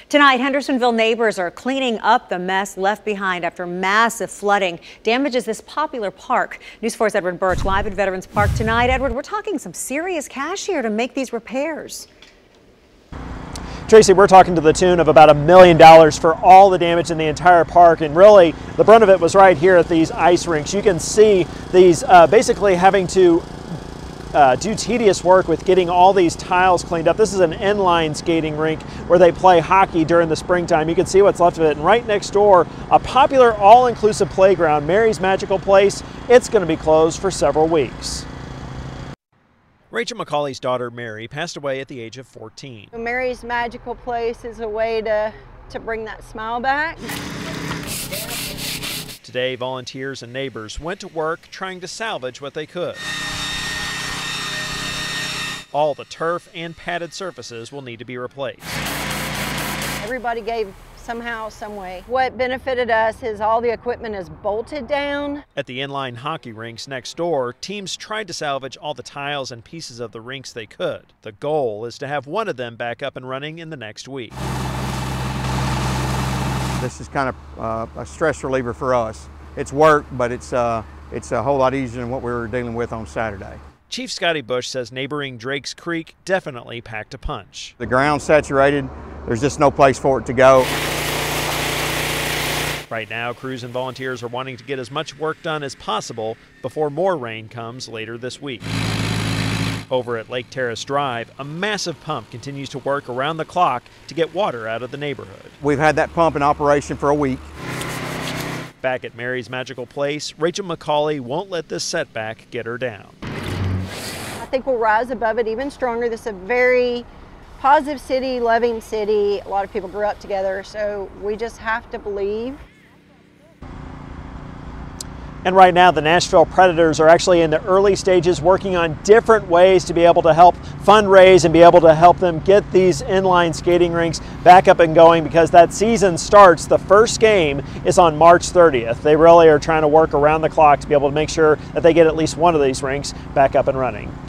Tonight, Hendersonville neighbors are cleaning up the mess left behind after massive flooding damages this popular park. News 4's Edward Birch live at Veterans Park tonight. Edward, we're talking some serious cash here to make these repairs. Tracy, we're talking to the tune of about $1 million for all the damage in the entire park, and really the brunt of it was right here at these ice rinks. You can see these basically having to do tedious work with getting all these tiles cleaned up. This is an inline skating rink where they play hockey during the springtime. You can see what's left of it. And right next door, a popular all-inclusive playground, Mary's Magical Place. It's going to be closed for several weeks. Rachel McCauley's daughter, Mary, passed away at the age of 14. Mary's Magical Place is a way to bring that smile back. Today, volunteers and neighbors went to work trying to salvage what they could. All the turf and padded surfaces will need to be replaced. Everybody gave somehow, some way. What benefited us is all the equipment is bolted down. At the inline hockey rinks next door, teams tried to salvage all the tiles and pieces of the rinks they could. The goal is to have one of them back up and running in the next week. This is kind of a stress reliever for us. It's work, but it's a whole lot easier than what we were dealing with on Saturday. Chief Scotty Bush says neighboring Drake's Creek definitely packed a punch. The ground's saturated. There's just no place for it to go. Right now, crews and volunteers are wanting to get as much work done as possible before more rain comes later this week. Over at Lake Terrace Drive, a massive pump continues to work around the clock to get water out of the neighborhood. We've had that pump in operation for a week. Back at Mary's Magical Place, Rachel McCauley won't let this setback get her down. I think we'll rise above it even stronger. This is a very positive city, loving city. A lot of people grew up together, so we just have to believe. And right now, the Nashville Predators are actually in the early stages working on different ways to be able to help fundraise and be able to help them get these inline skating rinks back up and going, because that season starts. The first game is on March 30th. They really are trying to work around the clock to be able to make sure that they get at least one of these rinks back up and running.